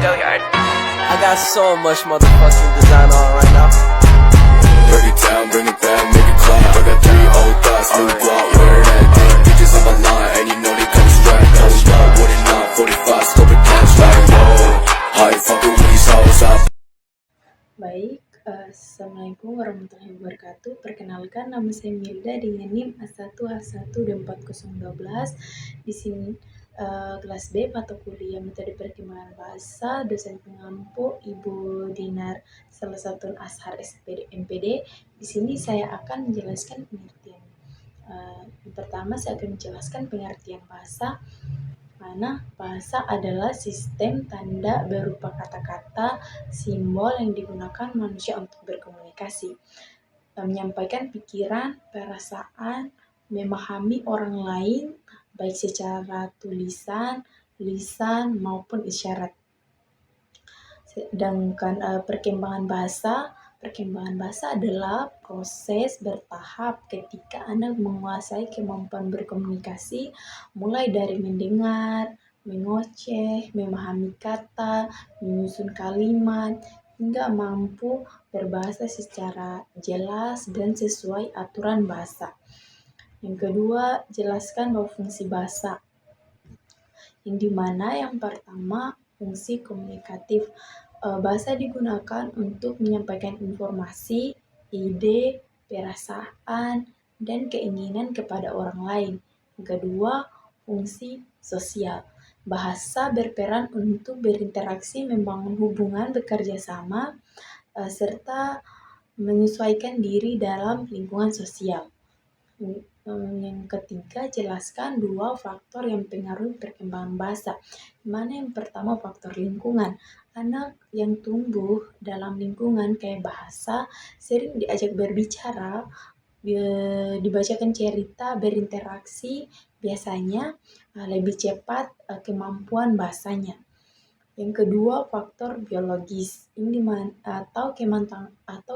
I got so much motherfucking design on right now. Break it down, bring it back, make it clap. I got 3 old thoughts, new guap, wear that thing. Bitches on my line, and you know they come strapped. Hold up, what it not, 45, scope it cash like whoa. How you fucking with these hoes up? Baik, Assalamualaikum warahmatullahi wabarakatuh. Perkenalkan, nama saya Milda dengan NIM A1H1D4012. Di sini kelas B mata kuliah metode perkembangan bahasa, dosen pengampu Ibu Dinar salah satu Ashar SPD MPD. Di sini saya akan menjelaskan pengertian. Yang pertama saya akan menjelaskan pengertian bahasa. Mana bahasa adalah sistem tanda berupa kata-kata, simbol yang digunakan manusia untuk berkomunikasi, menyampaikan pikiran, perasaan, memahami orang lain, baik secara tulisan, lisan, maupun isyarat. Sedangkan perkembangan bahasa adalah proses bertahap ketika Anda menguasai kemampuan berkomunikasi, mulai dari mendengar, mengoceh, memahami kata, menyusun kalimat, hingga mampu berbahasa secara jelas dan sesuai aturan bahasa. Yang kedua, jelaskan bahwa fungsi bahasa, yang dimana yang pertama fungsi komunikatif. Bahasa digunakan untuk menyampaikan informasi, ide, perasaan, dan keinginan kepada orang lain. Yang kedua, fungsi sosial. Bahasa berperan untuk berinteraksi, membangun hubungan, bekerja sama, serta menyesuaikan diri dalam lingkungan sosial. Yang ketiga, jelaskan 2 faktor yang mempengaruhi perkembangan bahasa. Mana yang pertama faktor lingkungan. Anak yang tumbuh dalam lingkungan kayak bahasa, sering diajak berbicara, dibacakan cerita, berinteraksi, biasanya lebih cepat kemampuan bahasanya. Yang kedua, faktor biologis, ini atau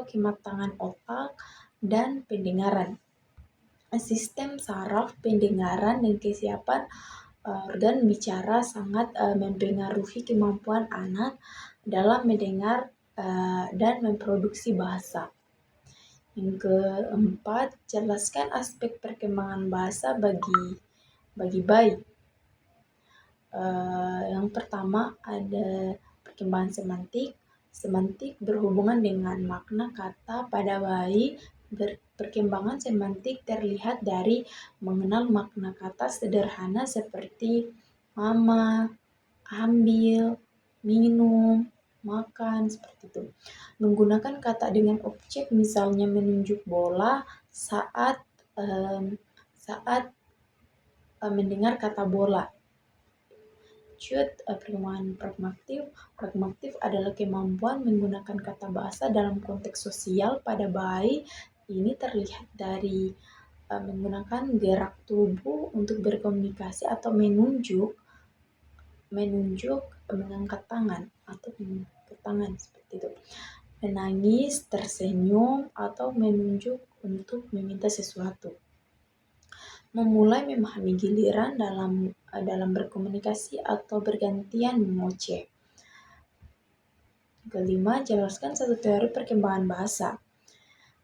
kematangan otak dan pendengaran. Sistem saraf, pendengaran, dan kesiapan organ bicara sangat mempengaruhi kemampuan anak dalam mendengar dan memproduksi bahasa. Yang keempat, jelaskan aspek perkembangan bahasa bagi bayi. Yang pertama ada perkembangan semantik. Semantik berhubungan dengan makna kata pada bayi. Perkembangan semantik terlihat dari mengenal makna kata sederhana seperti mama, ambil, minum, makan, seperti itu. Menggunakan kata dengan objek, misalnya menunjuk bola saat mendengar kata bola. Perkembangan pragmatif. Pragmatif adalah kemampuan menggunakan kata bahasa dalam konteks sosial pada bayi. Ini terlihat dari menggunakan gerak tubuh untuk berkomunikasi atau menunjuk, mengangkat tangan atau mengangkat tangan, seperti itu. Menangis, tersenyum, atau menunjuk untuk meminta sesuatu. Memulai memahami giliran dalam berkomunikasi atau bergantian mengoceh. Kelima, jelaskan satu teori perkembangan bahasa.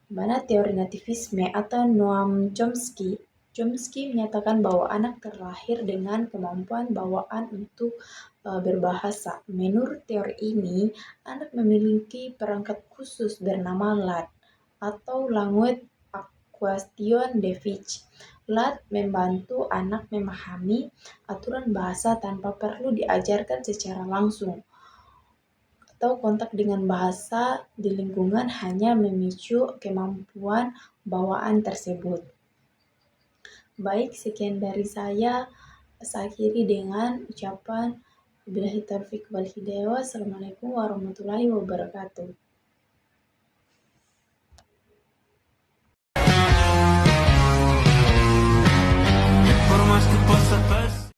Mana teori nativisme atau Noam Chomsky. Chomsky menyatakan bahwa anak terlahir dengan kemampuan bawaan untuk berbahasa. Menurut teori ini, anak memiliki perangkat khusus bernama LAD atau Language Acquisition Device. LAD membantu anak memahami aturan bahasa tanpa perlu diajarkan secara langsung, atau kontak dengan bahasa di lingkungan hanya memicu kemampuan bawaan tersebut. Baik, sekian dari saya. Saya akhiri dengan ucapan billahi taufiq wal hidayah. Assalamualaikum warahmatullahi wabarakatuh. Por más que pasa